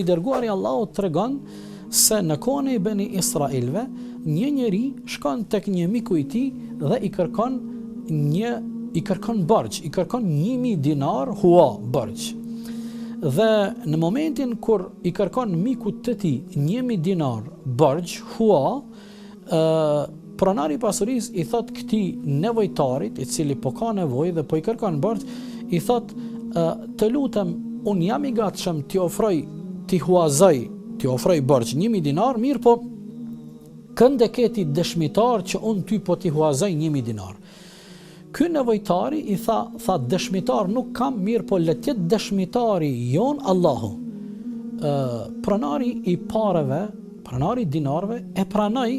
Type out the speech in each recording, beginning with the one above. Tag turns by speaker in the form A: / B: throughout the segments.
A: i dërguari Allahu tregon se në kohën e Beni Israilve një njeri shkon tek një miku i tij dhe i kërkon borxh, i kërkon 1000 dinar hua borxh. Dhe në momentin kur i kërkon mikut të tij 1000 dinar borxh hua, pronari i pasurisë i thot këtij nevojtarit i cili po ka nevojë dhe po i kërkon borxh, i thot të lutem, unë jam i gatshëm t'i ofroj borxh 1000 dinar, mirë po kënde keti dëshmitar që unë ty po t'i huazoj 1000 dinar. Ky nevojtari i tha dëshmitar nuk kam, mirë po le të jetë dëshmitari jon Allahu. Pronari i pareve, pronari i dinarve e pranoi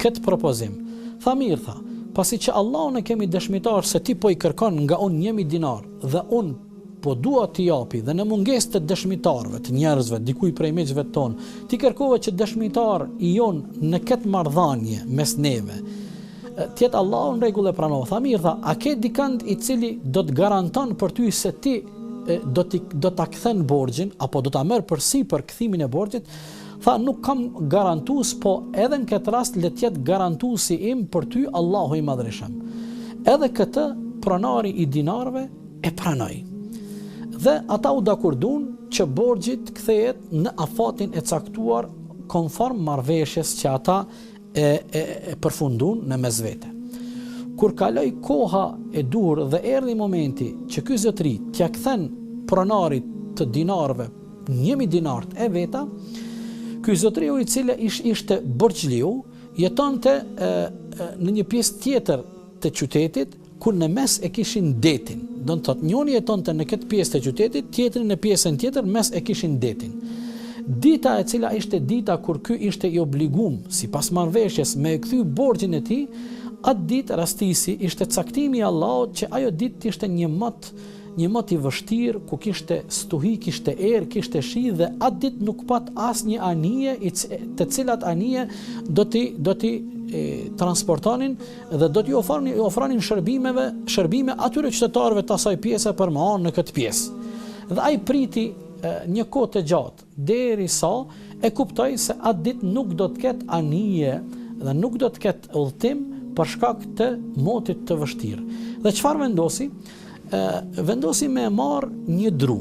A: këtë propozim. Tha mirë, tha, pasi që Allahu ne kemi dëshmitar se ti po i kërkon nga unë 1000 dinar dhe unë po dua t'i japi dhe në mungesë të dëshmitarëve, të njerëzve, dikuj prej miqve tonë, ti kërkove që dëshmitar i jon në këtë marrëdhënie mes neve, tjetë Allahu në rregull e pranoi. Tha mirë, tha, a ke dikant i cili do të garanton për ty se ti do ta kthen borxhin apo do ta merr përsipër kthimin e borxhit? Tha nuk kam garantues, po edhe në këtë rast le të jetë garantuesi im për ty Allahu i Madhreshëm. Edhe këtë pronari i dinarëve e pranoi. Dhe ata u dakordun që borxhi të kthehet në afatin e caktuar konform marrëveshjes që ata e përfundun në mesvete. Kur kaloi koha e dur dhe erdhi momenti që ky zotëri t'ia kthen pronarit të dinarëve 1000 dinart e veta, ky zotëriu i cili ishte borxhliu jetonte në një pjesë tjetër të qytetit ku në mes e kishin detin. Do të thotë njëri jetonte në këtë pjesë të qytetit, tjetri në pjesën tjetër mes e kishin detin. Dita e cila ishte dita kur ky ishte i obliguar sipas marrëveshjes me e kthy borxhin e tij, atë ditë rastisi ishte caktimi i Allahut që ajo ditë ishte një mot i vështirë ku kishte stuhi, kishte erë, kishte shi dhe atë ditë nuk pat asnjë anije të cilat anije do t'i transportonin dhe do t'i ofronin shërbime atyre qytetarëve të asaj pjese për më anë në këtë pjesë. Dhe ai priti një kohë të gjatë derisa e kuptoi se atë ditë nuk do të ketë anije dhe nuk do të ketë udhtim për shkak të motit të vështirë. Dhe çfarë vendosi? Vendosi me marr një dru.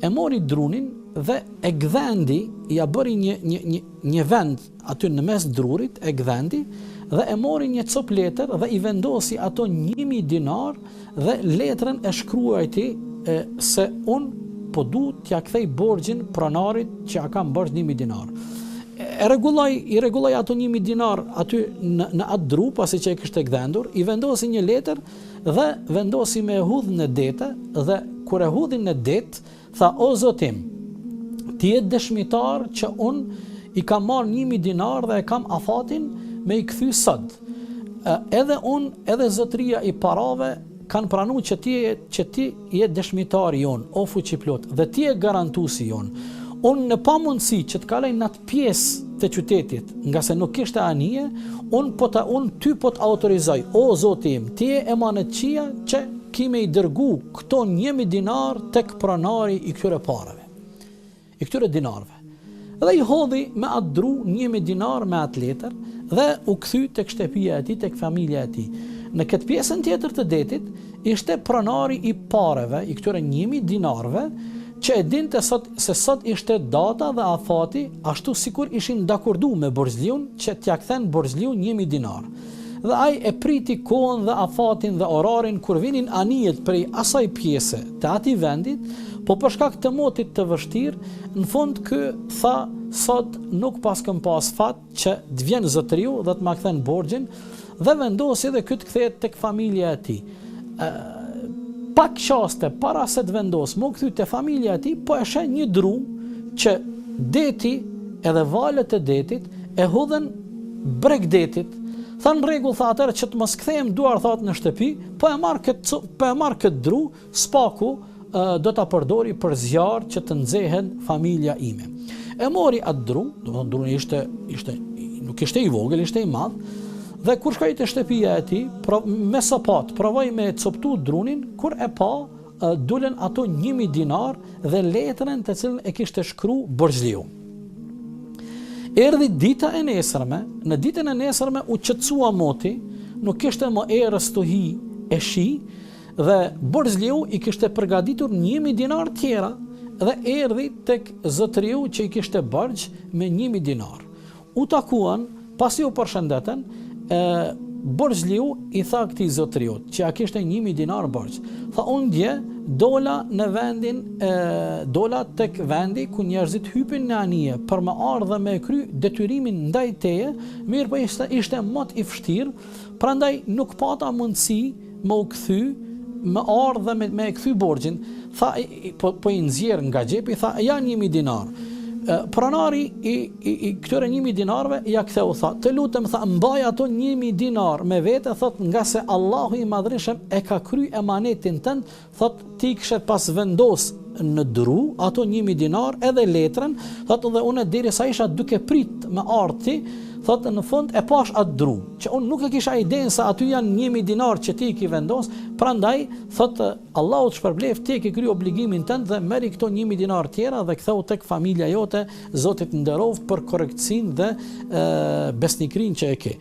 A: E mori drunin dhe e gdhendi, ja bëri një vend aty në mes drurit, e gdhendi dhe e mori një cop letër dhe i vendosi ato 1000 dinar dhe letrën e shkruajti se unë po du t'ja kthej borxhin pronarit që ja kam borxh 1000 dinar. I rregulloi ato 1000 dinar aty në atë dru pasi që e kishte gdhendur, i vendosi një letër dhe vendosi me hudh në dete dhe kur e hudhi në det, tha o Zotim, ti je dëshmitar që unë i kam marrë 1000 dinar dhe e kam afatin me i kthy sot. Edhe unë, edhe zotëria i parave kanë pranuar që ti je dëshmitari jon, o fuqiplot, dhe ti je garantuesi jon. Unë në pamundësi që të kaloj në atë pjesë të qytetit, nga se nuk kishte anije, unë ty po të autorizoj, o Zoti im, ti je emanetçia që kime i dërgu këto 1000 dinar tek pronari i këtyre parave, i këtyre dinarve. Dhe i hodhi me atë dru 1000 dinar me atë letër dhe u kthy tek shtëpia e tij, tek familja e tij. Në këtë pjesën tjetër të detit ishte pronari i pareve, i këtyre 1000 dinarve, që e dinte se sot ishte data dhe afati, ashtu sikur ishin dakordu me borxhliun që t'ja kthen borxhliu 1000 dinar. Dhe ai e priti kohën dhe afatin dhe orarin kur vinin anijet prej asaj pjese të atij vendit, po për shkak të motit të vështirë, në fund ky tha sot nuk paskëm pas fat që të vjen zotëriu dhe të ma kthen borxhin dhe vendosi dhe ky të kthehet tek familja e tij. Pak qaste para se të vendos më kthy te familja e tij, po e sheh një dru që deti edhe valët e detit e hudhen breg detit. Tha në rregull, tha atëherë që të mos kthehem duar thot në shtëpi, po e marr këtë dru, spaku do ta përdori për zjarr që të nxehen familja ime. E mori atë dru, do të thonë druni nuk ishte i vogël, ishte i madh. Dhe kur shkoi te shtëpia e tij, me sapat, provoi me coptu drunin, kur e pa, dulen ato 1000 dinar dhe letrën të cilën e kishte shkru Borxhliu. Erdhi dita e nesërme, në ditën e nesërme u qetësua moti, nuk kishte më erës të hi e shi, dhe Borxhliu i kishte përgatitur 1000 dinar tjera, dhe erdhi tek zotëriu që i kishte borxh me 1000 dinar. U takuan, pasi u përshëndetën, Borxhliu i tha këtij zotëriut që a kishte 1000 dinar borxh. Tha, unë dje dola në vendin, dola tek vendi ku njerëzit hypin në anije për më ardhe me kry detyrimin ndaj teje, mirë po ishte mot i vështirë, prandaj nuk pata mundësi më u kthy, më ardhe me kthy borxhin. Tha, po i nxjerr nga xhepi, tha, janë 1000 dinar. Pronari i këtyre 1000 dinarve ja ktheu, tha, të lutem, tha, mbaj ato 1000 dinar me vete, thot, nga se Allahu i Madhërisëm e ka kry emanetin tënd, thot, ti kishe pas vendos në dru ato 1000 dinar edhe letrën, thot, dhe unë derisa isha duke prit me ardhi, thot, në fund e pash atë dru, që unë nuk e kisha idenë se aty janë 1000 dinar që ti ki vendos, prandaj, thot, Allahu të shpërbleft, ti ki kry obligimin tënd dhe meri këto 1000 dinar tjera dhe ktheu tek familja jote, Zotit nderoft për korrektësinë dhe besnikrinë që e ke.